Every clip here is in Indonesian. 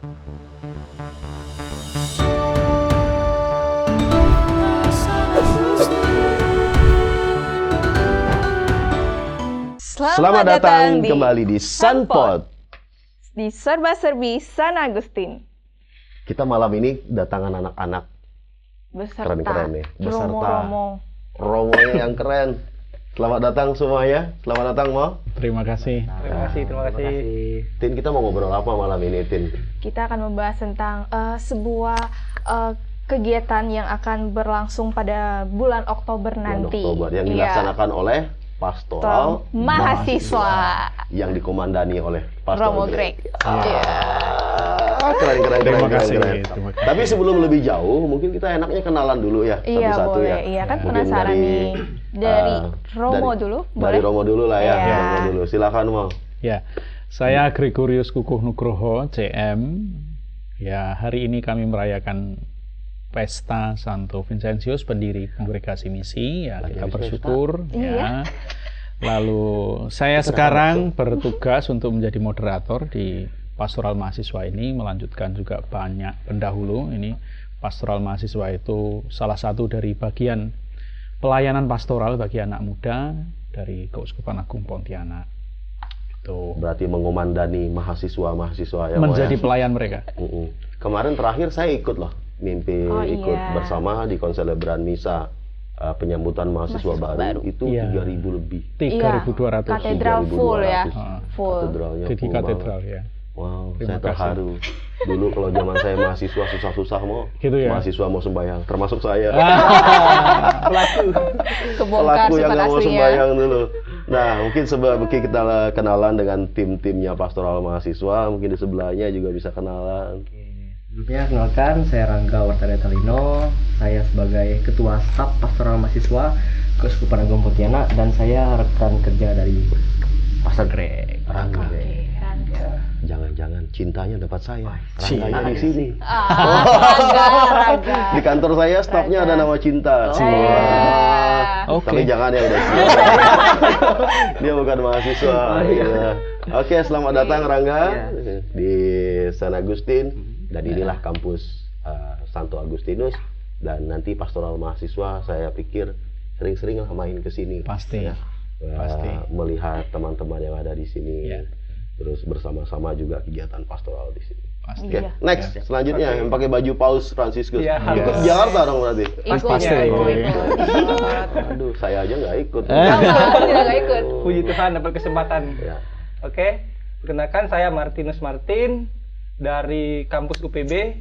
Selamat datang kembali di Sunpod di Serba-Serbi San Agustin. Kita malam ini datangan anak-anak Beserta keren-keren nih. Beserta romo-romonya yang keren. Selamat datang semuanya. Selamat datang, Mo. Terima kasih. Terima kasih. Tin, kita mau ngobrol apa malam ini, Tin? Kita akan membahas tentang sebuah kegiatan yang akan berlangsung pada bulan Oktober nanti. Bulan Oktober yang dilaksanakan oleh Pastoral Mahasiswa yang dikomandani oleh Pastor Romo Greg. Keren. Terima kasih. Tapi sebelum lebih jauh, mungkin kita enaknya kenalan dulu ya, Iya, satu-satu boleh. ya. Iya, kan Mungkin penasaran nih. Dari Romo dulu, Dari boleh? Romo dulu lah ya. Iya. Romo dulu. Silakan, Mo. Ya, saya Gregorius Kukuh Nugroho, CM. Ya, hari ini kami merayakan Pesta Santo Vincentius, pendiri Kongregasi Misi. Ya, kita bersyukur. Ya. Lalu saya sekarang bertugas untuk menjadi moderator di Pastoral Mahasiswa ini, melanjutkan juga banyak pendahulu. Ini Pastoral Mahasiswa itu salah satu dari bagian pelayanan pastoral bagi anak muda dari Keuskupan Agung Pontianak. Itu Berarti mengomandani mahasiswa-mahasiswa yang menjadi pelayan mereka. Kemarin terakhir saya ikut loh, ikut bersama di konselebran misa penyambutan mahasiswa baru itu 3.000 lebih. 3.200. Katedral full ya. Full. Katedralnya Jadi full katedral banget. ya. Wow, Terima saya terharu. Dulu kalau zaman saya mahasiswa susah-susah mau, Gitu ya? mahasiswa mau sembahyang, termasuk saya. Kebongkar Pelaku yang sifat nggak mau aslinya. sembahyang dulu. Nah, mungkin sebelum kita kenalan dengan tim-timnya pastoral mahasiswa, mungkin di sebelahnya juga bisa kenalan. Sebelumnya kenalkan, saya Rangga Wartara Talino. Saya sebagai Ketua Staf Pastoral Mahasiswa Keuskupan Agung Pontianak dan saya rekan kerja dari Pastor Greg. Rangga. Rangga. Jangan-jangan cintanya dapat saya. Rangganya di sini. Rangga. Di kantor saya stafnya ada nama Cinta. Oke. Tapi jangan ya udah. Dia bukan mahasiswa. Iya. Oke, selamat datang Rangga di San Agustin. Dan inilah kampus Santo Agustinus. Dan nanti pastoral mahasiswa saya pikir sering-sering lah main ke sini. Pasti. Ya. Pasti. Melihat teman-teman yang ada di sini. Ya. Terus bersama-sama juga kegiatan pastoral di sini. Pasti. Oke, next. Selanjutnya yang pakai baju Paus Franciscus. Iya, Ikut Jakarta dong berarti. Ikut. Aduh, saya aja nggak ikut. Tidak ikut. Puji Tuhan dapat kesempatan. Ya. Oke, perkenalkan saya Martinus Martin dari kampus UPB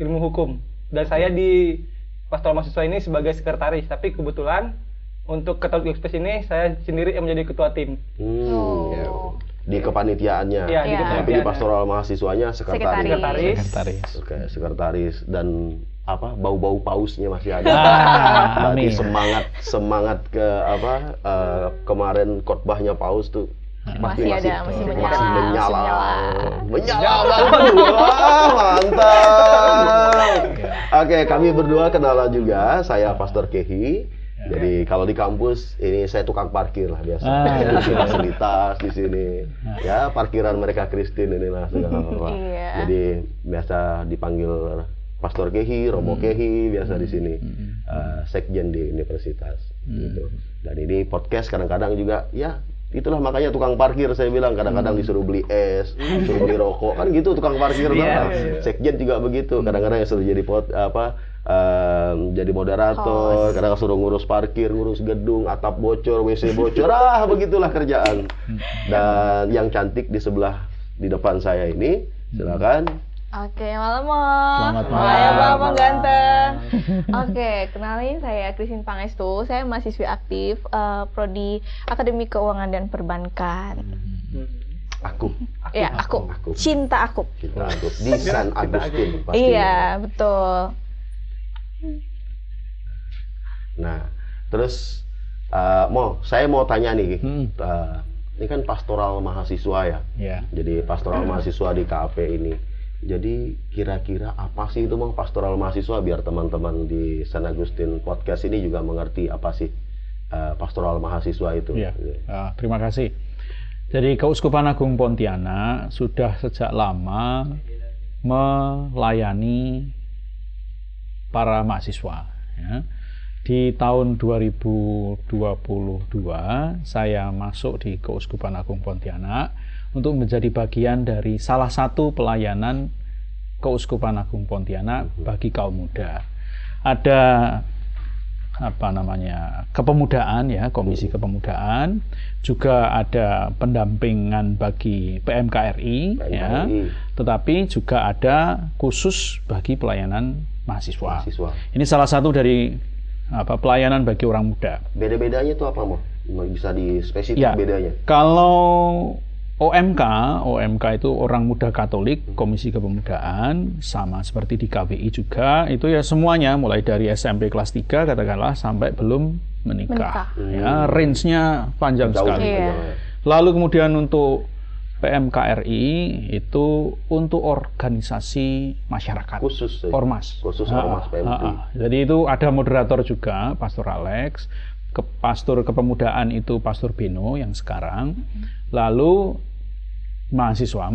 Ilmu Hukum. Dan saya di Pastoral Mahasiswa ini sebagai sekretaris. Tapi kebetulan untuk Catholic Express ini saya sendiri yang menjadi ketua tim. Ya. Di kepanitiaannya. Iya, di Iya. Tapi di kepanitiaan. pastoral mahasiswanya sekretaris. Sekretaris. Oke, sekretaris dan apa bau-bau pausnya masih ada. Berarti Amin. semangat ke kemarin khotbahnya paus tuh Masih ada, masih menyala. menyala. Wah, mantap. Oke, kami berdua kenalan juga. Saya Pastor Kehi. Jadi kalau di kampus ini saya tukang parkir lah biasa. Ngurusin fasilitas di sini. Ya, parkiran mereka Kristen inilah segala macam. Iya. Jadi biasa dipanggil Pastor Kehi, Romo Kehi biasa di sini. Sekjen di universitas gitu. Dan ini podcast kadang-kadang juga ya itulah makanya tukang parkir saya bilang kadang-kadang disuruh beli es, disuruh beli rokok kan gitu tukang parkir tuh. Sekjen juga begitu kadang-kadang yang suruh jadi jadi moderator, kadang suruh ngurus parkir, ngurus gedung, atap bocor, WC bocor, begitulah kerjaan. Dan yang cantik di depan saya ini, silakan. Oke, malam Mo. Selamat malam. Hai Bapak ganteng. Oke, kenalin saya Christine Pangestu. Saya mahasiswi aktif prodi Akademi Keuangan dan Perbankan. Aku. Ya, aku. Cinta aku. Kita di San Agustin pasti. Iya, betul. Nah, terus saya mau tanya nih, ini kan pastoral mahasiswa ya. Ya. Jadi pastoral mahasiswa di KAP ini. Jadi kira-kira apa sih itu Mang pastoral mahasiswa biar teman-teman di San Agustin Podcast ini juga mengerti apa sih pastoral mahasiswa itu. Ya. Terima kasih. Jadi Keuskupan Agung Pontianak sudah sejak lama melayani para mahasiswa. Ya. Di tahun 2022 saya masuk di Keuskupan Agung Pontianak untuk menjadi bagian dari salah satu pelayanan Keuskupan Agung Pontianak bagi kaum muda. Ada kepemudaan ya, komisi kepemudaan, juga ada pendampingan bagi PMKRI. Ya, tetapi juga ada khusus bagi pelayanan mahasiswa. Ini salah satu dari pelayanan bagi orang muda. Beda-bedanya itu apa, Mo? Bisa dispesifik ya, bedanya? Kalau OMK itu Orang Muda Katolik, Komisi Kepemudaan, sama seperti di KWI juga, itu ya semuanya mulai dari SMP kelas 3 katakanlah sampai belum menikah. Ya, range-nya panjang sekali. Lalu kemudian untuk PMKRI itu untuk organisasi masyarakat, khusus ormas. Khusus ormas PMKRI. Jadi itu ada moderator juga, Pastor Alex. Pastor Kepemudaan itu Pastor Beno yang sekarang. Lalu mahasiswa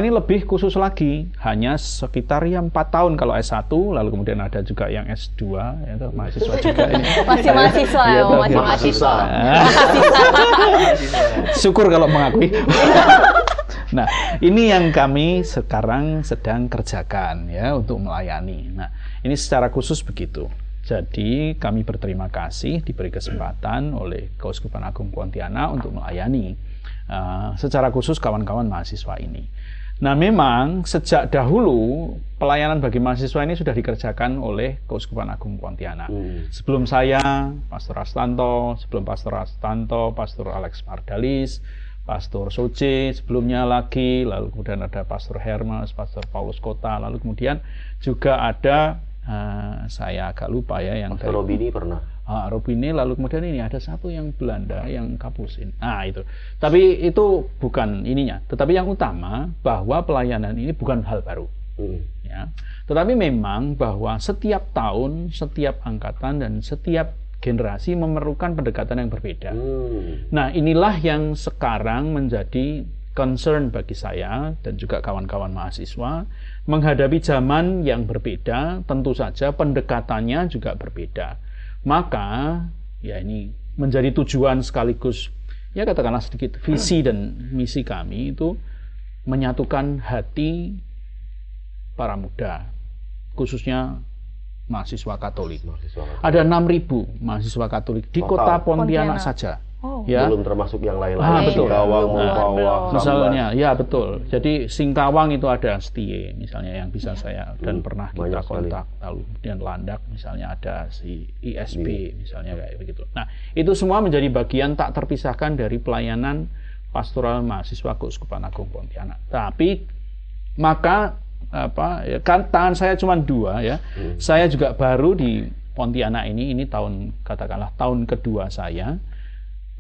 ini lebih khusus lagi, hanya sekitar 4 tahun kalau S1, lalu kemudian ada juga yang S2, itu mahasiswa juga ini. Masih mahasiswa ya, masih mahasiswa. Syukur kalau mengakui. Nah, ini yang kami sekarang sedang kerjakan ya untuk melayani. Nah, ini secara khusus begitu. Jadi kami berterima kasih diberi kesempatan oleh Keuskupan Agung Pontianak untuk melayani secara khusus kawan-kawan mahasiswa ini. Nah, memang sejak dahulu pelayanan bagi mahasiswa ini sudah dikerjakan oleh Keuskupan Agung Pontianak. Sebelum saya, Pastor Astanto, sebelum Pastor Astanto, Pastor Alex Mardalis, Pastor Soce, sebelumnya lagi, lalu kemudian ada Pastor Hermas, Pastor Paulus Kota, lalu kemudian juga ada saya agak lupa ya yang Pastor Robini pernah. Robini, lalu kemudian ini ada satu yang Belanda yang Kapusin. Itu. Tapi itu bukan ininya. Tetapi yang utama bahwa pelayanan ini bukan hal baru. Ya. Tetapi memang bahwa setiap tahun, setiap angkatan dan setiap generasi memerlukan pendekatan yang berbeda. Nah, inilah yang sekarang menjadi concern bagi saya dan juga kawan-kawan mahasiswa menghadapi zaman yang berbeda. Tentu saja pendekatannya juga berbeda. Maka ya ini menjadi tujuan sekaligus ya katakanlah sedikit visi dan misi kami itu menyatukan hati para muda, khususnya mahasiswa Katolik. Ada 6.000 mahasiswa Katolik di Kota Pontianak saja. Ya. Belum termasuk yang lain-lain. Betul. Singkawang, Mempawah, misalnya, ya betul. Jadi Singkawang itu ada Setie misalnya yang bisa saya dan pernah kita kontak. Lalu kemudian Landak misalnya ada si ISB misalnya kayak begitu. Nah, itu semua menjadi bagian tak terpisahkan dari pelayanan pastoral mahasiswa Keuskupan Agung Pontianak. Tapi maka tangan saya cuma 2 ya. Saya juga baru di Pontianak ini katakanlah tahun kedua saya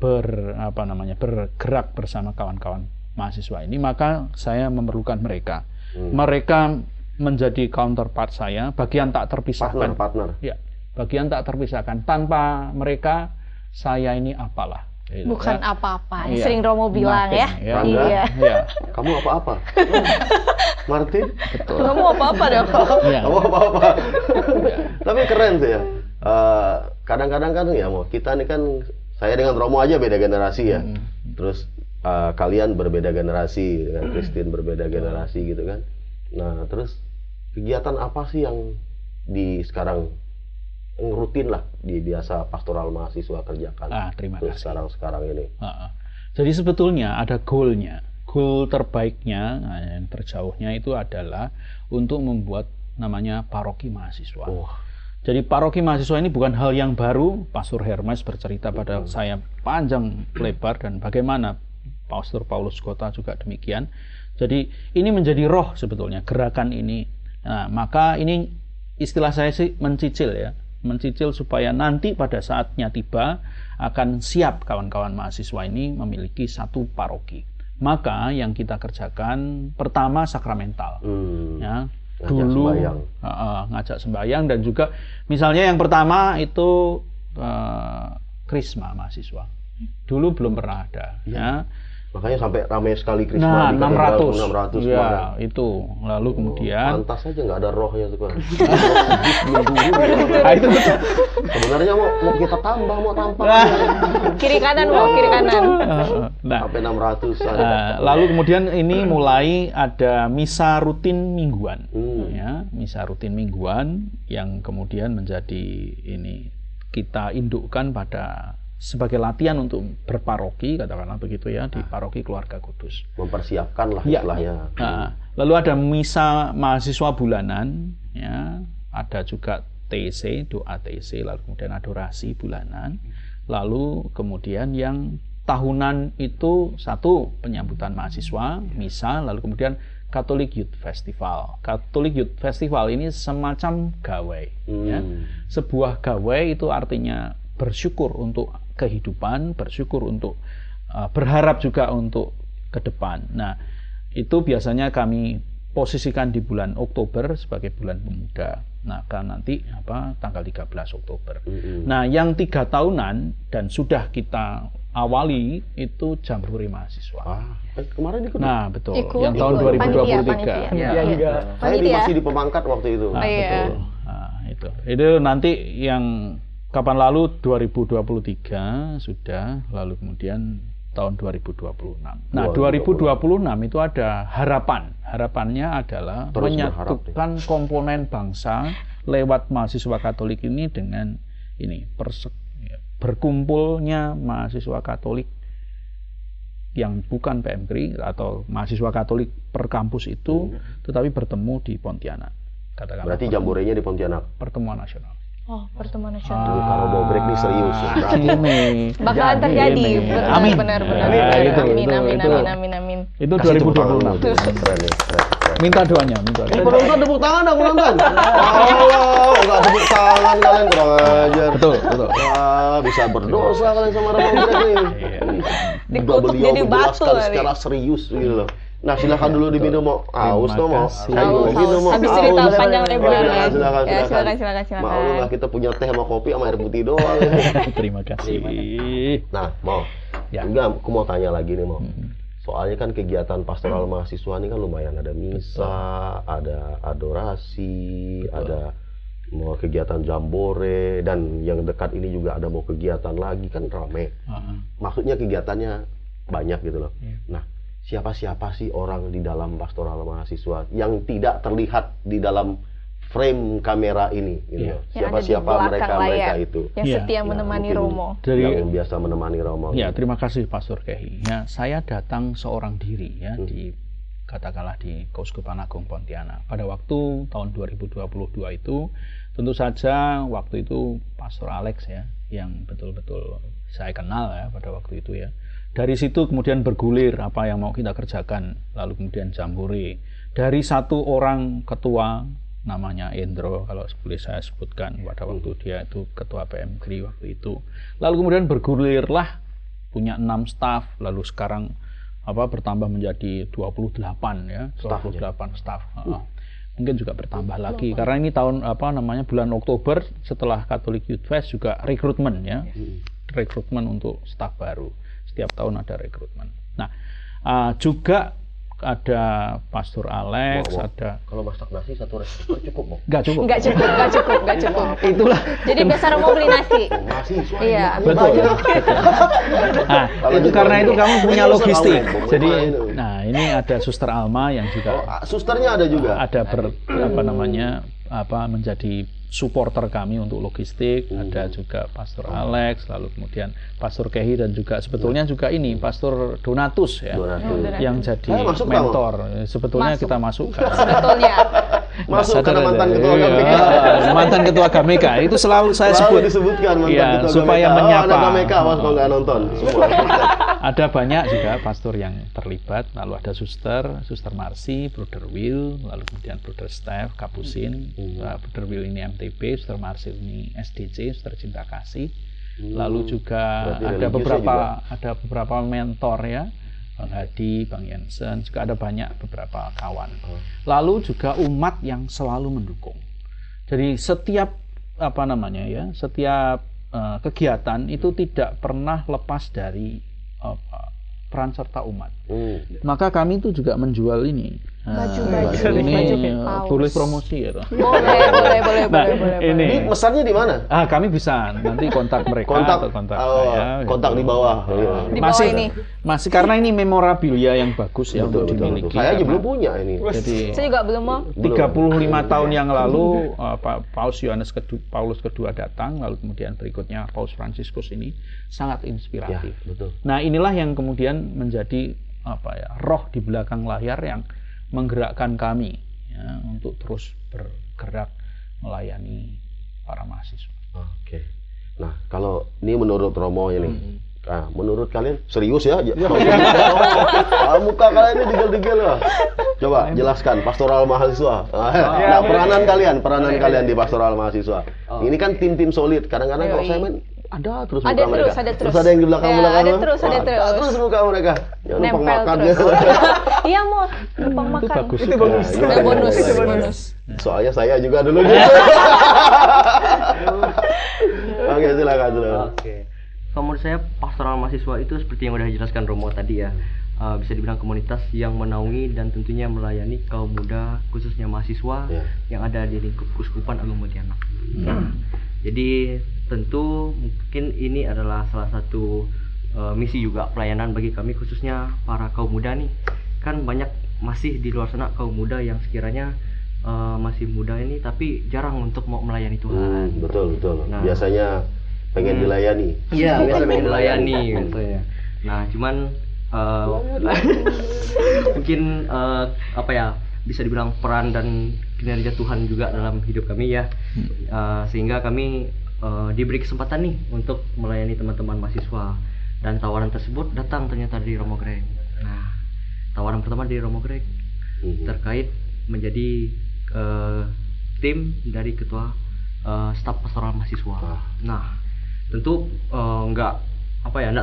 bergerak bersama kawan-kawan mahasiswa ini, maka saya memerlukan mereka. Mereka menjadi counterpart saya, bagian tak terpisahkan. Partner. Ya, bagian tak terpisahkan. Tanpa mereka saya ini apalah. Bukan apa-apa. Sering Romo bilang ya. Iya. Kamu apa-apa? Martin? Betul. Kamu apa-apa dong. Kamu apa-apa. Tapi keren sih ya. Kadang-kadang kan ya kita nih kan, saya dengan Romo aja beda generasi ya. Terus kalian berbeda generasi, dengan Christine berbeda generasi gitu kan. Nah, terus kegiatan apa sih yang sekarang rutin lah di biasa pastoral mahasiswa kerjakan? Terima kasih. Sekarang ini. Jadi sebetulnya ada goalnya. Goal terbaiknya, yang terjauhnya itu adalah untuk membuat namanya paroki mahasiswa. Jadi paroki mahasiswa ini bukan hal yang baru. Pastor Hermes bercerita pada saya panjang lebar dan bagaimana Pastor Paulus Kota juga demikian. Jadi ini menjadi roh sebetulnya gerakan ini. Nah, maka ini istilah saya sih mencicil ya. Mencicil supaya nanti pada saatnya tiba akan siap kawan-kawan mahasiswa ini memiliki satu paroki. Maka yang kita kerjakan pertama sakramental. Ya. Dulu ngajak sembahyang dan juga misalnya yang pertama itu krisma mahasiswa. Dulu belum pernah ada. Ya. Makanya sampai ramai sekali Nah, Krisma di katedral 600. 600 Ya, kemarin. itu. Lalu kemudian Pantas aja nggak ada rohnya tuh kan. itu Sebenarnya mau kita tambah, mau tampang. Kiri kanan mau, kiri kanan. nah, Sampai 600 lalu kemudian ini mulai ada misa rutin mingguan. Hmm. Ya, misa rutin mingguan yang kemudian menjadi ini kita indukkan pada sebagai latihan untuk berparoki, katakanlah begitu ya, di paroki Keluarga Kudus. Mempersiapkan lah Ya. istilahnya. Nah, lalu ada misa mahasiswa bulanan, ya, ada juga TC, doa TC, lalu kemudian adorasi bulanan, lalu kemudian yang tahunan itu satu penyambutan mahasiswa, misa, lalu kemudian Catholic Youth Festival. Catholic Youth Festival ini semacam gawai, ya. Sebuah gawai itu artinya bersyukur untuk kehidupan, bersyukur untuk berharap juga untuk ke depan. Nah, itu biasanya kami posisikan di bulan Oktober sebagai bulan pemuda. Nah, kan nanti tanggal 13 Oktober. Nah, yang 3 tahunan dan sudah kita awali itu Jambore Mahasiswa. Kemarin ikut. Nah, betul. Ikut, yang tahun ikut. 2023. Panitia. Ya. Saya Panitia. masih di pemangkat waktu itu. Nah, iya. betul. Nah, itu nanti yang kapan lalu 2023 sudah, lalu kemudian tahun 2026. Nah, 2026 itu ada harapan. Harapannya adalah Terus menyatukan komponen bangsa lewat mahasiswa Katolik ini dengan ini berkumpulnya mahasiswa Katolik yang bukan PMKRI atau mahasiswa Katolik per kampus itu, tetapi bertemu di Pontianak. Katakanlah Berarti jamborenya di Pontianak. pertemuan nasional. Oh, pertemuan nasional. Kalau mau break nih serius. Ini Bakalan terjadi. Amin. Benar. Nah, itu, Amin. Itu Kasih tepuk 2026. tangan dulu. Keren nih, keren. Minta doanya. Penonton tepuk tangan dong, penonton. Allah, nggak tepuk tangan kalian kurang ajar. Betul. Wah, bisa berdosa kalian sama Romo Break nih. Juga Dikutuk beliau jadi batu menjelaskan kali. secara serius gitu loh. Nah, silakan dulu diminum, mau aus Terima no mau. kasih. Habis cerita panjang lebar ya. Silakan. Ya, silakan. Mau nggak kita punya teh sama kopi sama air putih doang. Terima kasih. Nah, mau. Ya. Enggak, aku mau tanya lagi nih, mau. Soalnya kan kegiatan pastoral mahasiswa ini kan lumayan, ada misa, ada adorasi, ada mau kegiatan jambore, dan yang dekat ini juga ada mau kegiatan lagi, kan rame. Maksudnya kegiatannya banyak gitu loh. Nah, siapa-siapa sih orang di dalam pastoral mahasiswa yang tidak terlihat di dalam frame kamera ini gitu loh. Siapa-siapa mereka itu yang setia menemani Romo. yang biasa menemani Romo. Ya, terima kasih Pastor Kehi. Ya, saya datang seorang diri ya di katakanlah di Keuskupan Agung Pontianak. Pada waktu tahun 2022 itu tentu saja waktu itu Pastor Alex ya yang betul-betul saya kenal ya pada waktu itu ya. Dari situ kemudian bergulir apa yang mau kita kerjakan, lalu kemudian jambore. Dari satu orang ketua namanya Endro, kalau boleh saya sebutkan, pada waktu dia itu ketua PMKRI waktu itu. Lalu kemudian bergulirlah punya 6 staf, lalu sekarang bertambah menjadi 28 ya, 28 staf. Mungkin juga bertambah lagi karena ini tahun bulan Oktober setelah Catholic Youth Fest juga rekrutmen ya. Rekrutmen untuk staf baru. Setiap tahun ada rekrutmen. Nah, juga ada Pastor Alex, ada. Kalau masak nasi satu rekrutmen cukup, Bang? Nggak cukup. Itulah. Jadi biasa Romo beli nasi. Mahasiswa. Iya. Betul. Nah, itu karena itu kamu punya logistik. Jadi, nah ini ada Suster Alma yang juga. Susternya ada juga. Ada menjadi supporter kami untuk logistik. Ada juga Pastor Alex, lalu kemudian Pastor Kehi dan juga sebetulnya juga ini Pastor Donatus ya, yang jadi mentor. Sebetulnya kita masukkan. Sebetulnya. Masuk karena mantan ketua KPK. Mantan ketua KPK itu selalu saya sebut. Disebutkan mantan ya, ketua supaya KPK. menyapa. Ada KPK, Mas, kalau nggak nonton. Semua. Ada banyak juga pastor yang terlibat, lalu ada Suster Marsi, Brother Will, lalu kemudian Brother Steph, Kapusin, Brother Will ini MTB, Suster Marsi ini SDC, Suster Cinta Kasih, lalu juga ada beberapa mentor ya, Bang Hadi, Bang Jensen, juga ada banyak beberapa kawan. Lalu juga umat yang selalu mendukung. Jadi setiap kegiatan itu tidak pernah lepas dari peran serta umat. Maka kami itu juga menjual ini. Baju-baju. Ini Paus. boleh promosi ya, toh? Boleh. Ini mesannya di mana? kami bisa nanti kontak mereka atau kontak saya. Kontak di bawah. Di bawah ini. Masih karena ini memorabilia yang bagus ya untuk dimiliki. Saya aja karena- belum punya ini. Jadi Saya juga belum mau. 35 tahun yang lalu Paus Paulus kedua datang, lalu kemudian berikutnya Paus Fransiskus ini sangat Ya, inspiratif. betul. Nah, inilah yang kemudian menjadi roh di belakang layar yang menggerakkan kami ya, untuk terus bergerak melayani para mahasiswa. Oke. Nah, kalau ini menurut Romo ini, menurut kalian serius ya? Muka kalian ini digel-digel lah. Coba jelaskan pastoral mahasiswa. Nah, peranan kalian di pastoral mahasiswa. Ini kan tim-tim solid. Kadang-kadang kalau saya main ada terus muka mereka. Ada terus. Terus ada yang di belakang. Ada terus. Terus muka mereka. Jangan numpang Nempel makan terus. gitu. Iya, mau numpang Itu makan. bagus. Itu juga. bagus. Nah, Bonus. Soalnya saya juga dulu gitu. Oke, silakan. Oke. Kalau menurut saya pastoral mahasiswa itu seperti yang udah dijelaskan Romo tadi ya, bisa dibilang komunitas yang menaungi dan tentunya melayani kaum muda khususnya mahasiswa yang ada di lingkup Keuskupan Agung Pontianak. Jadi tentu mungkin ini adalah salah satu misi juga pelayanan bagi kami khususnya para kaum muda nih. Kan banyak masih di luar sana kaum muda yang sekiranya masih muda ini tapi jarang untuk mau melayani Tuhan. Betul. Nah. Biasanya pengen dilayani. Iya, biasa pengen dilayani biasanya. Nah, cuman mungkin bisa dibilang peran dan kinerja Tuhan juga dalam hidup kami ya. Sehingga kami diberi kesempatan nih untuk melayani teman-teman mahasiswa dan tawaran tersebut datang ternyata dari Romo Greg. Nah, tawaran pertama dari Romo Greg terkait menjadi tim dari ketua staf pastoral mahasiswa. Nah, tentu nggak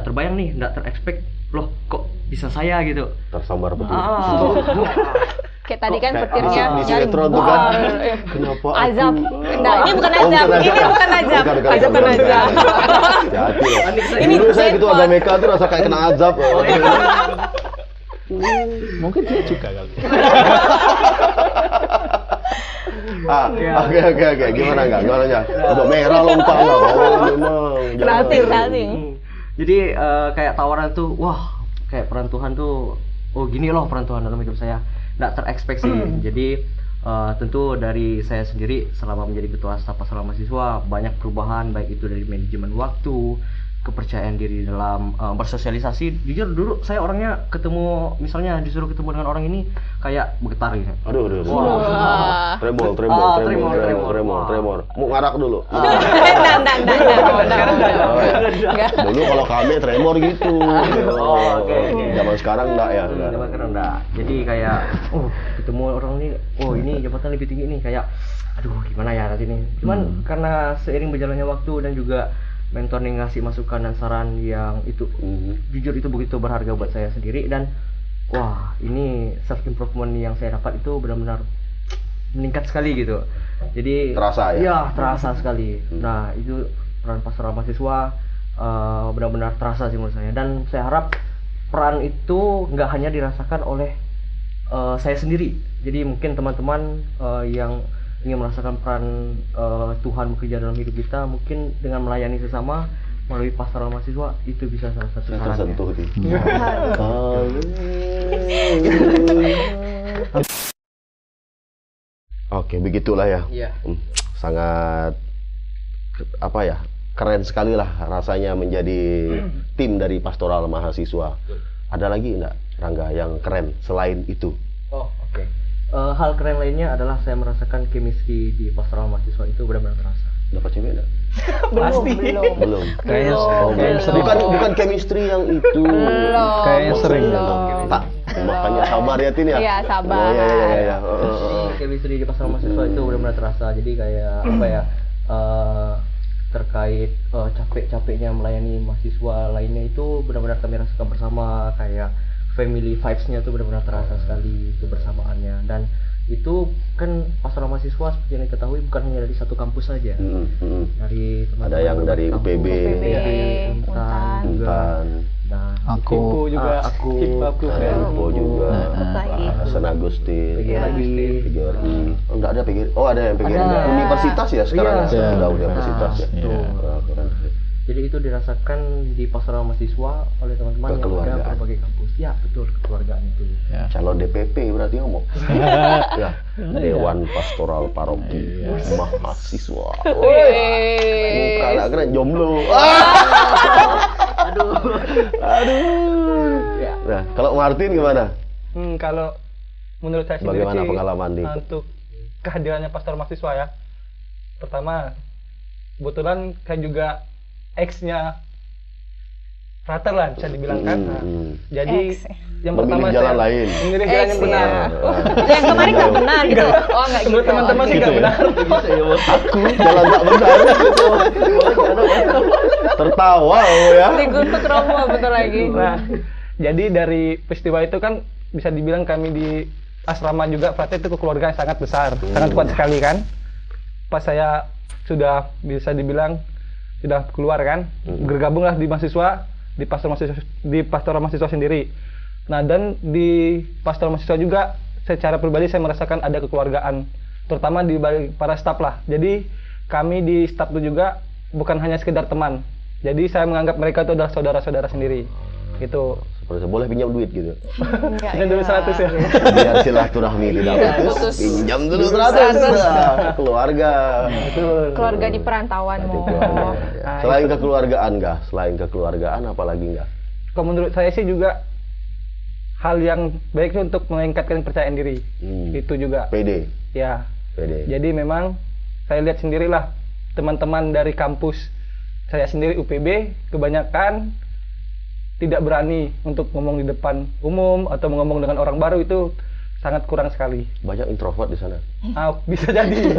terbayang nih, nggak terexpect loh kok bisa saya gitu. Tersambar betul. Kayak tadi kan Kayak petirnya di sinetron tuh kan. wah, Kenapa aku? azab. Nah, ini bukan azab. Ini bukan azab. Azab bukan azab. Hati-hati. Dulu saya gitu agak meka tuh rasa kayak kena azab. Mungkin dia juga kali. Oke. Gimana ya? Udah merah lo muka lo. Memang. Rating. Jadi kayak tawaran tuh, wah kayak peran Tuhan tuh, oh gini loh peran Tuhan dalam hidup saya, nggak terekspek sih. Jadi tentu dari saya sendiri selama menjadi ketua staf pastoral mahasiswa banyak perubahan, baik itu dari manajemen waktu, kepercayaan diri dalam bersosialisasi. Jujur dulu saya orangnya misalnya disuruh ketemu dengan orang ini kayak bergetar gitu. Aduh. Wah. Tremor. Mau ngarak dulu. Enggak. Dulu kalau kami tremor gitu. Oke. Zaman sekarang enggak ya? Zaman sekarang enggak. Jadi kayak ketemu orang ini, ini jabatan lebih tinggi nih, kayak aduh gimana ya nanti nih. Cuman karena seiring berjalannya waktu dan juga mentor nih ngasih masukan dan saran yang itu jujur itu begitu berharga buat saya sendiri, dan wah ini self improvement yang saya dapat itu benar-benar meningkat sekali gitu. Jadi Terasa ya? Iya, terasa sekali. Nah, itu peran pastoral mahasiswa benar-benar terasa sih menurut saya, dan saya harap peran itu nggak hanya dirasakan oleh saya sendiri. Jadi mungkin teman-teman yang ingin merasakan peran Tuhan bekerja dalam hidup kita, mungkin dengan melayani sesama melalui pastoral mahasiswa itu bisa salah satu sarannya. Tersentuh nih. Oke, begitulah ya. Iya. Sangat keren sekali lah rasanya menjadi tim dari pastoral mahasiswa. Ada lagi enggak, Rangga, yang keren selain itu? Oh, oke. Hal keren lainnya adalah saya merasakan chemistry di pastoral mahasiswa itu benar-benar terasa. Dapat cewek enggak? Belum. Kayaknya sering. Bukan chemistry yang itu. Kayaknya sering. Tak, makanya sabar ya Tin ya. Iya, sabar. Oh iya. Chemistry di pastoral mahasiswa itu benar-benar terasa. Jadi kayak terkait capek-capeknya melayani mahasiswa lainnya itu benar-benar kami rasakan bersama, kayak family vibes-nya tuh benar-benar terasa sekali kebersamaannya. Dan itu kan pastoral mahasiswa seperti yang diketahui bukan hanya dari satu kampus saja. Dari Ada yang dari UPB, UPB, Untan juga. Untan. Nah, Himpu juga, aku. Himpu ya. Info juga, Baik. Hasan Agustin, PGRI. PGRI. Oh, enggak ada PGRI. Oh, ada yang PGRI. Ada. Universitas ya sekarang. Iya. Ya? Udah Iya. universitas ya. Iya. Keren. Jadi itu dirasakan di pastoral mahasiswa oleh teman-teman yang Kekeluargaan. ada berbagai kampus. Ya betul, kekeluargaan itu. Ya. Calon DPP berarti ngomong. Ya, Dewan Pastoral Paroki Mahasiswa. Wih. Bukan keren jomblo. Aduh. Aduh. Nah, kalau Martin gimana? Kalau menurut saya sendiri Bagaimana sih, pengalaman di untuk kehadirannya pastor mahasiswa ya. Pertama, kebetulan saya juga ex-nya frater lah bisa dibilang kan. Nah, jadi Ex. yang Memilih pertama jalan saya lain. memilih jalan yang Ex, benar. ya. Yang kemarin nggak benar gitu. Oh nggak gitu. Menurut teman-teman sih nggak benar. Aku jalan tak benar. Tertawa kamu ya. Digutuk Romo betul lagi. Nah, jadi dari peristiwa itu kan bisa dibilang kami di asrama juga frater itu keluarga yang sangat besar, sangat kuat sekali kan. Pas saya sudah bisa dibilang sudah keluar kan, bergabunglah di mahasiswa, di pastoral mahasiswa sendiri. Nah, dan di pastoral mahasiswa juga secara pribadi saya merasakan ada kekeluargaan, terutama di balik para staf lah. Jadi kami di staf itu juga bukan hanya sekedar teman. Jadi saya menganggap mereka itu adalah saudara-saudara sendiri. Gitu. Seperti boleh pinjam duit gitu. Enggak, Pinjam dulu 100 ya. Biar silaturahmi tidak Iya, putus, putus. pinjam dulu 100. 100. Keluarga. Keluarga di perantauan Nanti mau. keluarga. Selain kekeluargaan enggak? Selain kekeluargaan apalagi enggak? Kalau menurut saya sih juga hal yang baik itu untuk meningkatkan kepercayaan diri. Itu juga. PD. Ya. PD. Jadi memang saya lihat sendirilah teman-teman dari kampus saya sendiri UPB kebanyakan tidak berani untuk ngomong di depan umum atau ngomong dengan orang baru, itu sangat kurang sekali. Banyak introvert di sana. Bisa jadi.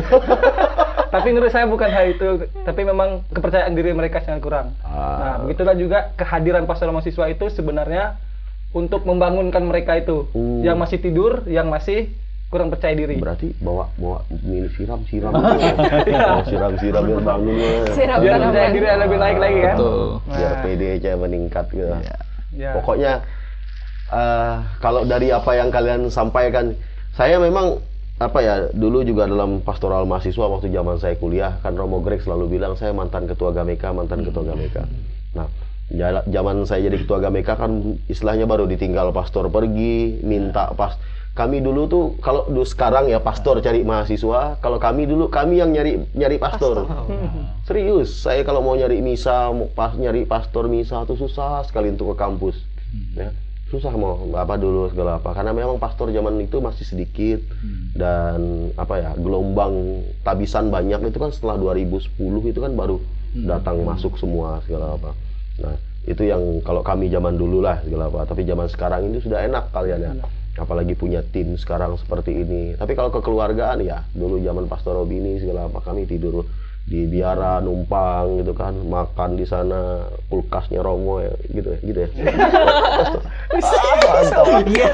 Tapi menurut saya bukan hal itu, tapi memang kepercayaan diri mereka sangat kurang. Nah, begitulah juga kehadiran pastoral mahasiswa itu sebenarnya untuk membangunkan mereka itu yang masih tidur, yang masih kurang percaya diri. Berarti bawa ini siram siram biar bangunnya. Siram Biar tanaman. percaya diri lebih naik lagi kan. Betul. Biar PD aja meningkat gitu. Ya. Pokoknya kalau dari apa yang kalian sampaikan, saya memang dulu juga dalam pastoral mahasiswa waktu zaman saya kuliah, kan Romo Greg selalu bilang saya mantan ketua Gameka. Nah, zaman saya jadi ketua Gameka kan istilahnya baru ditinggal pastor pergi, minta kami dulu tuh kalau sekarang ya pastor cari mahasiswa, kalau kami dulu kami yang nyari pastor. Serius, saya kalau mau nyari misa, nyari pastor misa tuh susah sekali untuk ke kampus. Ya, susah mau dulu segala apa, karena memang pastor zaman itu masih sedikit dan gelombang tabisan banyak itu kan setelah 2010 itu kan baru datang masuk semua segala apa. Nah, itu yang kalau kami zaman dulu lah segala apa, tapi zaman sekarang ini sudah enak kalian ya. Apalagi punya tim sekarang seperti ini. Tapi kalau kekeluargaan ya, dulu zaman Pastor Robi ini segala apa, kami tidur di biara numpang gitu kan, makan di sana, kulkasnya Romo ya, gitu ya.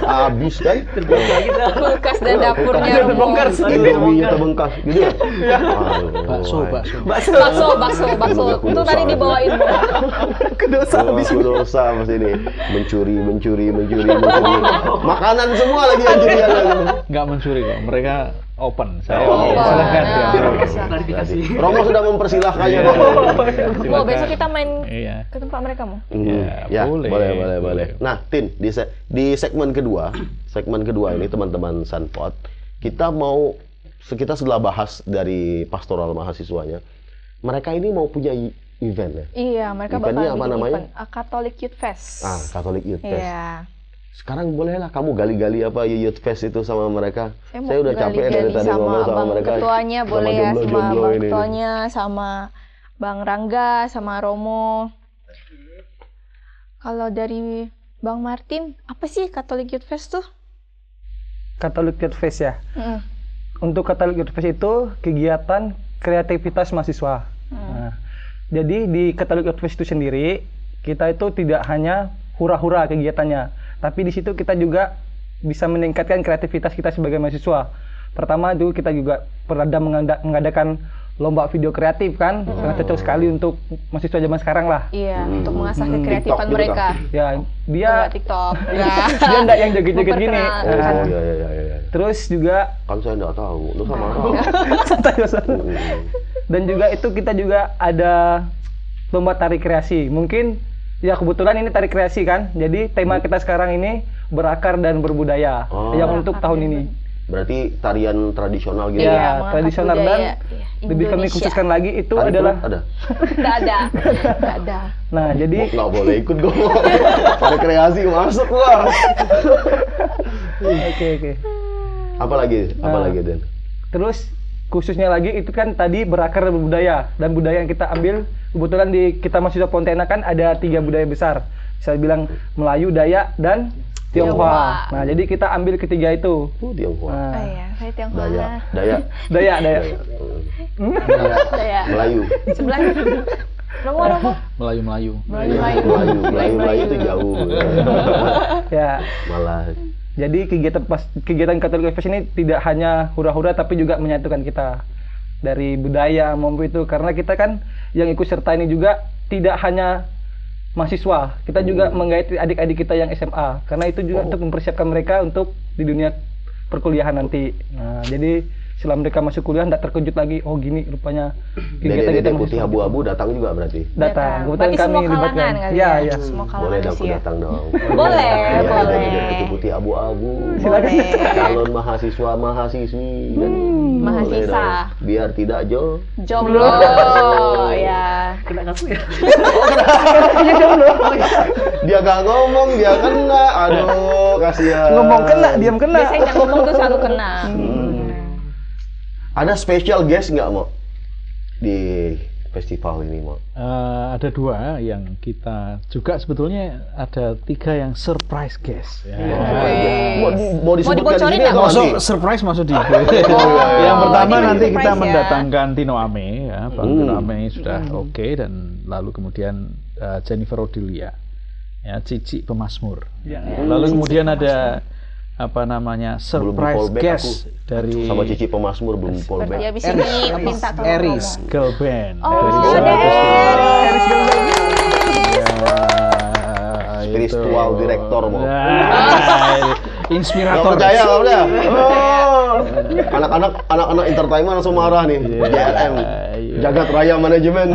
Habis kan? Kulkas dan dapurnya Romo. terbongkar. Indominya terbengkas gitu ya. Bakso. Itu tadi dibawain Mo. Dosa mas ini, mencuri. Makanan semua lagi anjir ya. Nggak mencuri kok, mereka open. Saya Oh, open. silakan. Bisa. Klarifikasi. Romo sudah mempersilahkannya. Mo, besok kita main Iya. ke tempat mereka Mo. Ya, boleh. boleh. Nah, Tin, di segmen kedua ini teman-teman Sanpot, kita setelah bahas dari pastoral mahasiswanya, mereka ini mau punya event ya. Iya, mereka Eventnya bakal apa bikin namanya? event Catholic Youth Fest. Catholic Youth Fest. Iya. Sekarang bolehlah kamu gali-gali Youth Fest itu sama mereka. Saya udah capek dari tadi sama ngomong sama Bang mereka. Ketuanya Sama boleh ya, sama jomblo-jomblo Bang ini. Ketuanya, sama Bang Rangga, sama Romo. Kalau dari Bang Martin, apa sih Catholic Youth Fest tuh? Catholic Youth Fest ya. Untuk Catholic Youth Fest itu kegiatan kreativitas mahasiswa. Nah, jadi di Catholic Youth Fest itu sendiri, kita itu tidak hanya hura-hura kegiatannya, tapi di situ kita juga bisa meningkatkan kreativitas kita sebagai mahasiswa. Pertama itu kita juga pernah mengadakan lomba video kreatif kan, karena cocok sekali untuk mahasiswa zaman sekarang lah. Iya, untuk mengasah kreatifan TikTok gitu mereka. Ya, dia Enggak TikTok, enggak. dia enggak yang joget-joget gini. Memperkenalkan. Oh iya. Terus juga Kan saya nggak tahu. Lu sama santai, santai. Dan juga itu kita juga ada lomba tari kreasi. Mungkin ya kebetulan ini tari kreasi kan. Jadi tema kita sekarang ini berakar dan berbudaya yang untuk tahun ini. Berarti tarian tradisional gitu. Ya, mengangkat tradisional budaya, dan iya, lebih kami Indonesia. khususkan lagi itu Tari adalah pun ada. Enggak ada. nah, jadi Nggak boleh ikut gue. Tari kreasi masuk gua. oke. Apa lagi Den? Terus khususnya lagi itu kan tadi berakar dan berbudaya, dan budaya yang kita ambil kebetulan di kita mahasiswa Pontianak kan ada 3 budaya besar. Saya bilang Melayu, Dayak, dan Tionghoa. Tionghoa. Nah, jadi kita ambil ketiga itu. Tionghoa. Oh Nah, iya, saya Tionghoa. Dayak. Dayak. Dayak. Melayu. Sebelah. Romo. Melayu. Melayu itu jauh. Ya. Malah Jadi kegiatan Catholic Fest ini tidak hanya hura-hura tapi juga menyatukan kita dari budaya maupun itu, karena kita kan yang ikut serta ini juga tidak hanya mahasiswa, kita juga menggait adik-adik kita yang SMA, karena itu juga untuk mempersiapkan mereka untuk di dunia perkuliahan nanti. Nah, jadi setelah mereka masuk kuliah tidak terkejut lagi, oh gini rupanya Dede kegiatan putih mahasiswa. abu-abu datang juga berarti. Datang, kebetulan Berarti kami semua libatkan. kalangan kali Ya. Semua Boleh kalangan dong, sih ya. datang dong. Boleh, Ya, boleh. Dede putih putih abu-abu. Boleh. Calon mahasiswa-mahasiswi kan. Boleh Mahasiswa. dong. Biar tidak Jomblo. Ya. Kena ngaku ya. Dia gak ngomong, dia kena. Aduh, kasihan. Ngomong kena, diam kena. Biasanya yang ngomong tuh selalu kena. Ada special guest nggak mau di festival ini mau? Ada 2 yang kita juga sebetulnya ada 3 yang surprise guest. Ya. Mau disebutkan dibocorin di sini nggak? atau nanti? Masuk surprise masuk di. iya. Yang pertama ini nanti surprise kita ya. mendatangkan Tino Ame ya, Bang Tino Ame sudah oke, dan lalu kemudian Jennifer Odilia, ya Cici Pemasmur. Lalu kemudian ada apa namanya surprise fallback guest dari Sama Cici Pemasmur belum Seperti fallback. habis ini minta tolong Eris Romo. Girl Band. Oh, dari ada Jawa Eris. Ya, Spiritual itu. director, Mo. Nah, Gak inspirator. percaya nggak udah? Anak-anak entertainment langsung marah nih. JRM, iya. Jagat Raya Manajemen.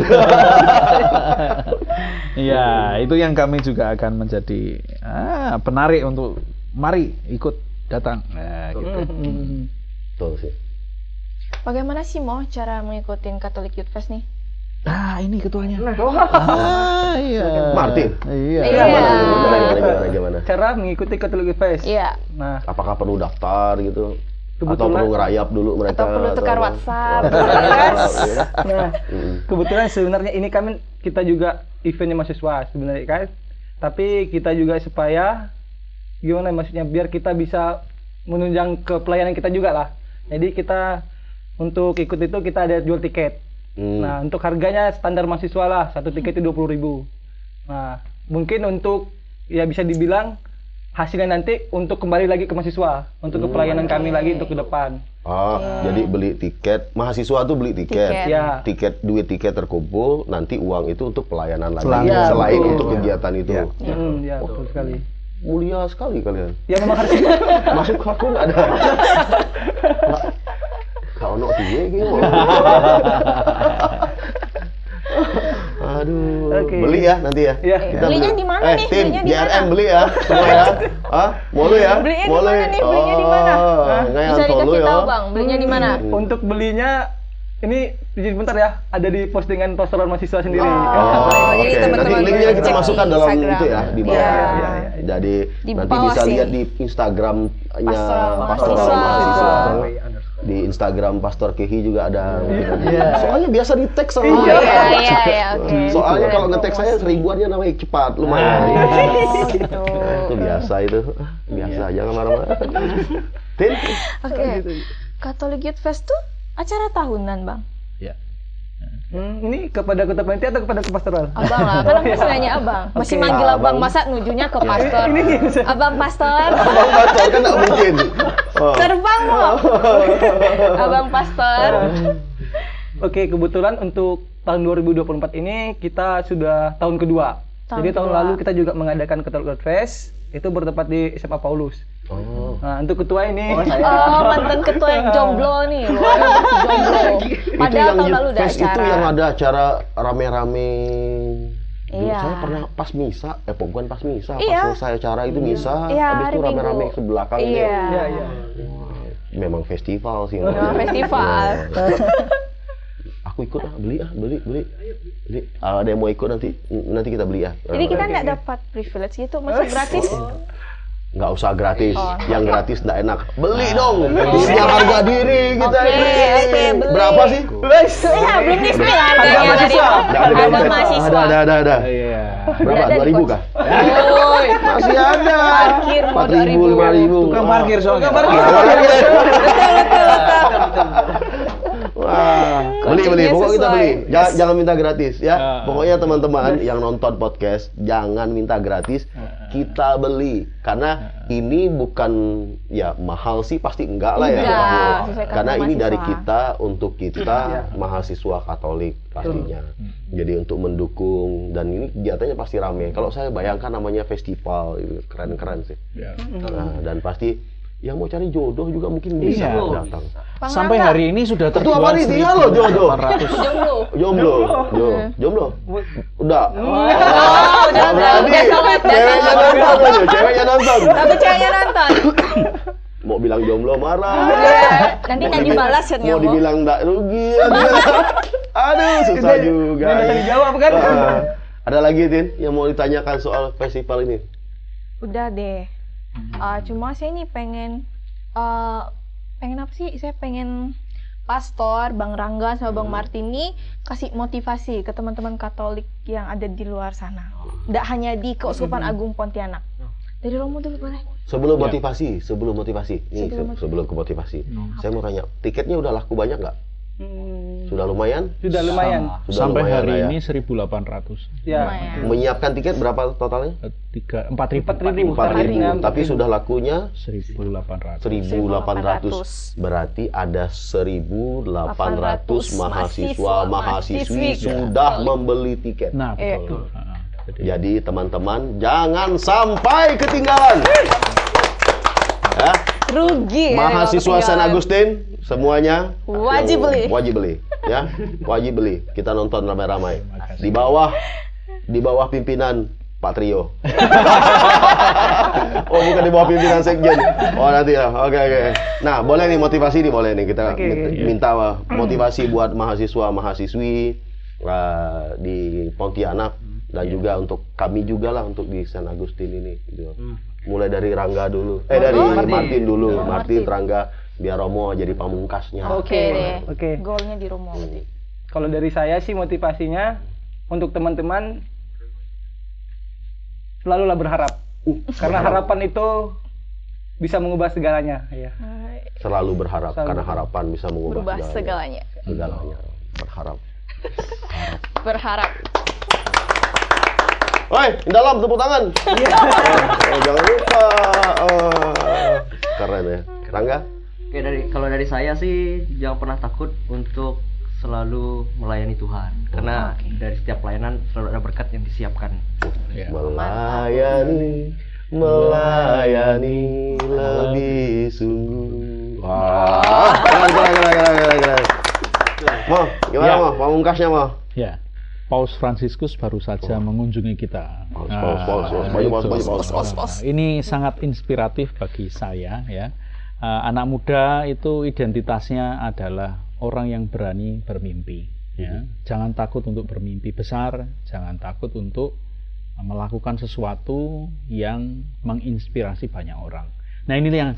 Iya, itu yang kami juga akan menjadi penarik untuk mari ikut datang. Nah, gitu. Betul sih. Bagaimana sih Mo cara mengikuti Catholic Youth Fest nih? Ini ketuanya. Iya. Martin? Iya. Iya. Gimana? Cara mengikuti Catholic Fest. Iya. Nah, Apakah perlu daftar gitu? Atau Kebetulan- perlu ngerayap dulu mereka? Atau perlu tukar apa? WhatsApp. nah, kebetulan sebenarnya ini kita juga eventnya mahasiswa sebenarnya kan. Tapi kita juga supaya gimana maksudnya biar kita bisa menunjang ke pelayanan kita juga lah. Jadi kita untuk ikut itu kita ada jual tiket. Nah, untuk harganya standar mahasiswa lah, 1 tiket itu 20.000. Nah, mungkin untuk ya bisa dibilang hasilnya nanti untuk kembali lagi ke mahasiswa, untuk ke pelayanan kami lagi untuk ke depan. Jadi beli tiket, mahasiswa tuh beli tiket. Tiket. Ya. Duit tiket terkumpul, nanti uang itu untuk pelayanan lagi. Iya, Selain betul. untuk kegiatan itu. Ya, betul sekali. Mulia sekali kalian. Ya memang harus Masuk aku nggak ada. Kau ono piye iki mau. Aduh, Oke. beli ya nanti ya. Iya. Kita Belinya beli. di mana nih? Tim Belinya di JRM mana? beli ya, semua ya. Mau lu ya? Belinya di Mau lu mana ya? nih? Belinya di mana? Ngayan Bisa tolu dikasih ya. tahu Bang, belinya di mana? untuk belinya ini izin bentar ya, ada di postingan pastoral mahasiswa sendiri. Oh, Oke, jadi teman-teman nanti linknya boleh kita cek masukkan di dalam Instagram. itu ya di bawah. Iya. Ya. Jadi Di nanti bawah bisa sih. lihat di Instagramnya Pastoral Pastoral Mahasiswa. Mahasiswa. Di Instagram Pastor Kehi juga ada. Soalnya biasa di tag sama Oh dia. iya, oke. Soalnya Boleh kalau nge-tag saya seribuannya namanya cepat, lumayan. Oh, gitu. Itu biasa itu. Biasa, jangan marah-marah. Tin? Oke. Catholic Youth Fest tuh acara tahunan, Bang. Ya. Ini kepada ketua panitia atau kepada ke pastoral? Abang lah, kan aku nanya abang. Masih Oke. manggil abang, Abang. masa nujunya ke pastor? Abang pastor, Abang pastor kan nggak mungkin. Oh. terbang mau. Abang pastor. Oke, kebetulan untuk tahun 2024 ini kita sudah tahun kedua. Jadi tahun lalu kita juga mengadakan Catholic Youth Fest, itu bertempat di SMA Paulus. Oh. Nah, untuk ketua ini Oh, mantan ketua yang jomblo nih, loh. Jomblo. Padahal tahun lalu udah fest acara. itu yang ada acara rame-rame. Dulu Iya. saya pernah pas misa, bukan pas misa, Iya. pas selesai acara itu misa, Iya, habis hari itu rame-rame Minggu. ke belakang ini. Iya. Iya. Wah, memang festival sih. Memang festival. Wah. Aku ikut beli. Ada yang mau ikut nanti kita beli ya. Jadi kita nggak dapat privilege gitu, masih gratis. Nggak usah gratis, Oh. yang gratis nggak enak. Beli dong, yang harga diri kita Oke, ini. beli. Berapa sih? Ya, belum di-spill harganya tadi. mahasiswa. Harga mahasiswa. Ada. Iya. Berapa? Ada di 2.000 kos. kah? Woi, Masih ada. Parkir mau 4.000, 5.000. Tukang parkir soalnya. Wah, beli. Kuncinya Pokoknya kita sesuai. beli. Jangan minta gratis ya. Ah. Pokoknya teman-teman yang nonton podcast jangan minta gratis. Kita beli karena ini bukan ya mahal sih pasti enggak lah ya. Enggak, sesuai Karena ini mahasiswa. dari kita untuk kita mahasiswa Katolik pastinya. Jadi untuk mendukung dan ini kegiatannya pasti ramai. Kalau saya bayangkan namanya festival itu keren-keren sih. Ya. Nah, dan pasti yang mau cari jodoh juga mungkin bisa Iya. datang. Sampai hari ini sudah Ketua terjual panitia loh jodoh. 1.800. jomblo. Jomblo. Udah. udah berarti. sangat. Ceweknya nonton. Tapi ceweknya nonton. Mau bilang jomblo marah. Nanti nggak dibalas ya Mau dibilang enggak rugi. Aduh, susah juga. nggak bisa dijawab kan? Ada lagi Tin yang mau ditanyakan soal festival ini? Udah deh. Cuma saya ini pengen apa sih? Saya pengen Pastor, Bang Rangga sama Bang Martini kasih motivasi ke teman-teman Katolik yang ada di luar sana. Nggak hanya di Keuskupan Agung Pontianak. Dari Romo dulu boleh? Sebelum motivasi. Nih, sebelum ke motivasi. Saya mau tanya, tiketnya udah laku banyak nggak? Sudah lumayan? Sudah lumayan. Sudah Sampai lumayan hari lah ya. ini 1.800. Ya. Lumayan. Menyiapkan tiket berapa totalnya? 4.000. 4.000. Tapi sudah lakunya 1.800. 1.800. Berarti ada 1.800 mahasiswa-mahasiswi sudah membeli tiket. Nah, betul. Jadi teman-teman jangan sampai ketinggalan. Ya, Rugi. mahasiswa ya, San kalau Agustin semuanya Wajib beli. Wajib beli, ya. Wajib beli. Kita nonton ramai-ramai. Di bawah pimpinan Pak Trio. Oh, bukan di bawah pimpinan Sekjen. Oh, nanti ya. Oke. Nah, boleh nih motivasi nih, boleh nih kita minta motivasi buat mahasiswa-mahasiswi di Pontianak dan juga untuk kami juga lah untuk di San Agustin ini gitu. Mulai dari Rangga dulu. Dari Martin dulu. Martin, Rangga, biar Romo jadi pamungkasnya. Oke deh. Oke. Goalnya di Romo. Kalau dari saya sih motivasinya untuk teman-teman selalulah berharap. Karena harapan itu bisa mengubah segalanya, ya. Selalu berharap karena harapan bisa mengubah Berubah segalanya. Segalanya. Berharap. Woi, dalam tepuk tangan. Jangan lupa. Keren ya. Rangga? Oke, kalau dari saya sih jangan pernah takut untuk selalu melayani Tuhan. Karena dari setiap pelayanan selalu ada berkat yang disiapkan. Ya. Melayani lebih sungguh. Wah, keren. Mau, gimana Ya. mau? Pamungkasnya mau? Ya. Paus Fransiskus baru saja mengunjungi kita. Paus. Ini sangat inspiratif bagi saya ya. Anak muda itu identitasnya adalah orang yang berani bermimpi. Ya. Jangan takut untuk bermimpi besar, jangan takut untuk melakukan sesuatu yang menginspirasi banyak orang. Nah, ini yang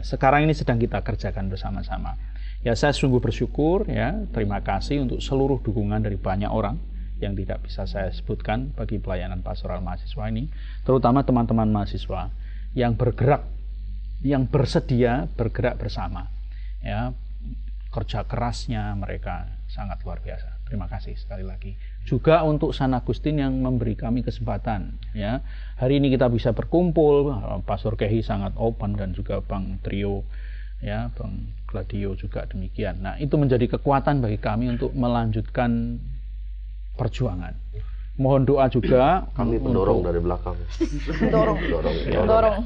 sekarang ini sedang kita kerjakan bersama-sama. Ya, saya sungguh bersyukur ya, terima kasih untuk seluruh dukungan dari banyak orang yang tidak bisa saya sebutkan bagi pelayanan pastoral mahasiswa ini, terutama teman-teman mahasiswa yang bergerak, yang bersedia bergerak bersama. Ya, kerja kerasnya mereka sangat luar biasa. Terima kasih sekali lagi. Juga untuk San Agustin yang memberi kami kesempatan. Ya, hari ini kita bisa berkumpul. Pastor Kehi sangat open dan juga Bang Trio ya Bang Gladio juga demikian. Nah, itu menjadi kekuatan bagi kami untuk melanjutkan perjuangan. Mohon doa juga Kami pendorong dari belakang. Dorong.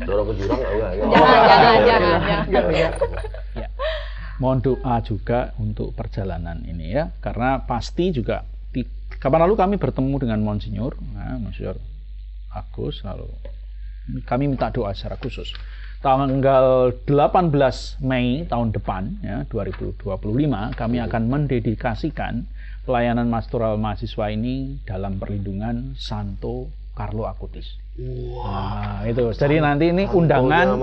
Dorong ke jurang enggak? Jangan. ya. Mohon doa juga untuk perjalanan ini ya, karena pasti juga kapan lalu kami bertemu dengan Monsinyur, Monsinyur Agus, lalu kami minta doa secara khusus. Tanggal 18 Mei tahun depan ya 2025 kami akan mendedikasikan pelayanan pastoral mahasiswa ini dalam perlindungan Santo Carlo Acutis. Nah, itu. Jadi nanti ini undangan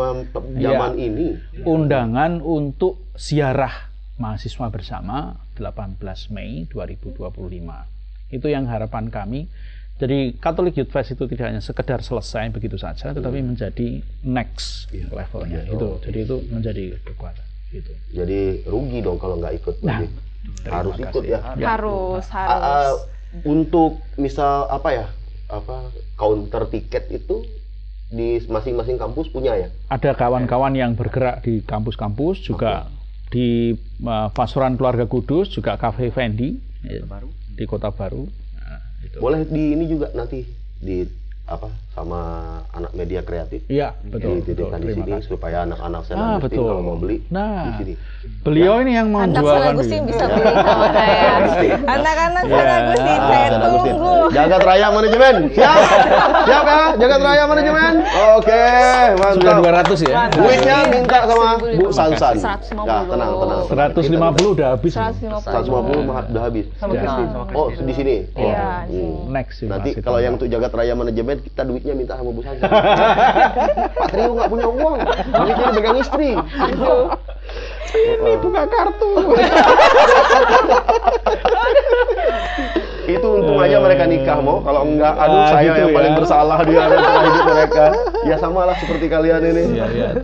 zaman ini. Undangan untuk ziarah mahasiswa bersama 18 Mei 2025. Itu yang harapan kami. Jadi Catholic Youth Fest itu tidak hanya sekedar selesai begitu saja, tetapi menjadi next levelnya. Itu. Jadi itu menjadi kekuatan. Gitu. Jadi rugi dong kalau nggak ikut. Nah, harus terima ikut kasih. ya. Harus. Untuk misal counter tiket itu di masing-masing kampus punya ya? Ada kawan-kawan yang bergerak di kampus-kampus juga di Pastoran Keluarga Kudus, juga Cafe Fendi di Kota Baru. Nah, itu. Boleh di ini juga nanti di sama anak media kreatif. Iya, betul. Dititipkan di sini supaya anak-anak saya betul. kalau mau beli di sini. Beliau ini yang Anak menjualkan San Agustin bisa beli sama saya. Anak-anak San Agustin saya tunggu. Jagat Raya Manajemen. Siap? Siap ya? Jagat Raya Manajemen. Oke, Sudah mantap. 200 ya. Duitnya minta sama Bu Sansan. 150. Nah, tenang. 150 udah habis. 150. 150 udah habis. Sama Kristin. Oh, di sini. Iya. Next Nanti masih kalau yang tambah. untuk Jagat Raya Manajemen kita duitnya minta sama Bu Sansan. Pak Trio nggak punya uang, duitnya dipegang istri. Ini buka kartu. Itu untung aja mereka nikah mau, kalau enggak aduh saya gitu yang ya. paling bersalah di antara hidup mereka. Ya samalah seperti kalian ini. Iya,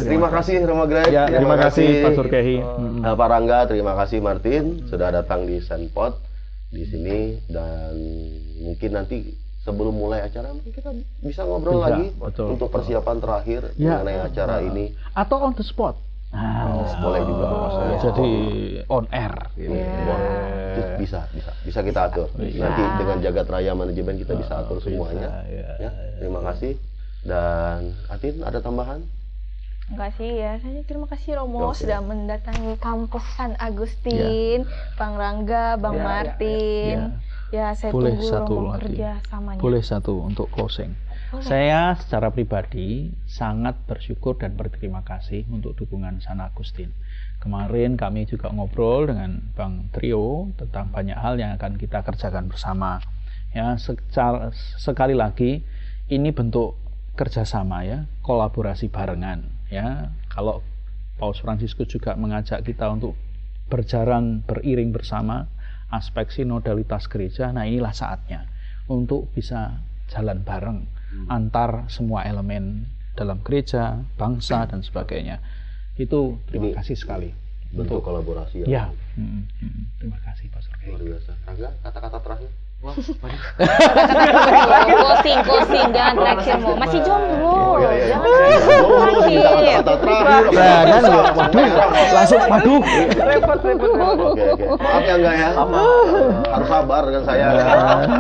Terima kasih Roma Greg. Ya, terima kasih Pastor Kehi. Pak Rangga, terima kasih Martin sudah datang di Sandpot di sini, dan mungkin nanti sebelum mulai acara mungkin kita bisa ngobrol Bisa, lagi betul. untuk persiapan terakhir Ya. mengenai acara ini. Atau on the spot. Boleh juga. Jadi on air. Gitu. Wah, itu bisa kita atur. Nanti dengan Jagat Raya Manajemen kita bisa atur semuanya. Ya, terima kasih. Dan Atin ada tambahan? Enggak sih ya, saya terima kasih Romo Oke. sudah mendatangi kampus San Agustin, Bang Rangga, Bang Martin. Ya, saya Boleh tunggu satu Romo lagi. kerja samanya. Boleh satu untuk closing. Boleh. Saya secara pribadi sangat bersyukur dan berterima kasih untuk dukungan San Agustin. Kemarin kami juga ngobrol dengan Bang Trio tentang banyak hal yang akan kita kerjakan bersama. Ya, sekali lagi ini bentuk kerjasama ya, kolaborasi barengan. Ya, kalau Paus Fransiskus juga mengajak kita untuk berjalan beriring bersama aspek sinodalitas gereja. Nah, inilah saatnya untuk bisa jalan bareng antar semua elemen dalam gereja, bangsa dan sebagainya. Itu terima kasih sekali. Bentuk kolaborasi Ya, yang terima kasih Pastor Kiai. luar biasa. Rangga, kata-kata terakhir. Closing, jangan terakhir Mo. Masih jomblo. Jangan Kata-kata terakhir. Nah, kan langsung waduh. Repot. Oke. Maaf ya enggak ya. Harus sabar dengan saya.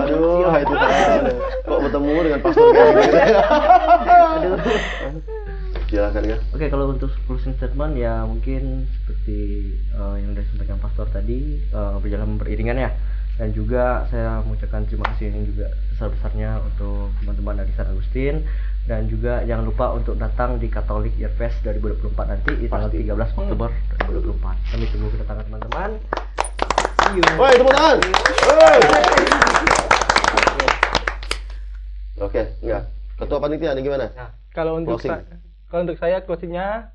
Aduh, itu kok bertemu dengan pastor kayak gitu. Aduh. Silakan ya. Oke, kalau untuk closing statement ya mungkin seperti yang sudah disampaikan pastor tadi, berjalan beriringan ya. Dan juga saya mengucapkan terima kasih yang juga besar-besarnya untuk teman-teman dari San Agustin, dan juga jangan lupa untuk datang di Catholic Youth Fest 2024 nanti di tanggal 13 Oktober 2024. Kami tunggu kedatangan teman-teman. See you. Woi, tepuk tangan. Woi. Oke, enggak. Ketua panitia ini gimana? Kalau untuk Closing. kalau untuk saya closingnya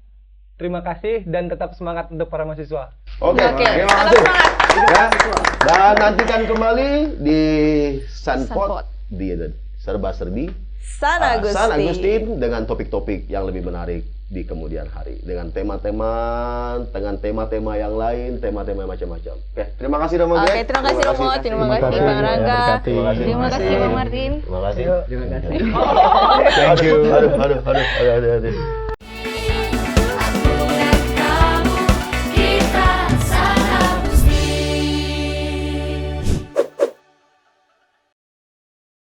terima kasih dan tetap semangat untuk para mahasiswa. Oke, terima Tetap kasih. semangat. Ya. Dan nantikan kembali di Sunpot. Sunpot di serba-serbi San Agustin. San Agustin dengan topik-topik yang lebih menarik di kemudian hari, dengan tema-tema yang lain, tema-tema macam-macam. Oke, terima kasih Romo. Oke, terima kasih Romo, terima kasih Bang Rangga, terima kasih Bang Martin. Terima kasih. Terima kasih. Thank you. Aduh.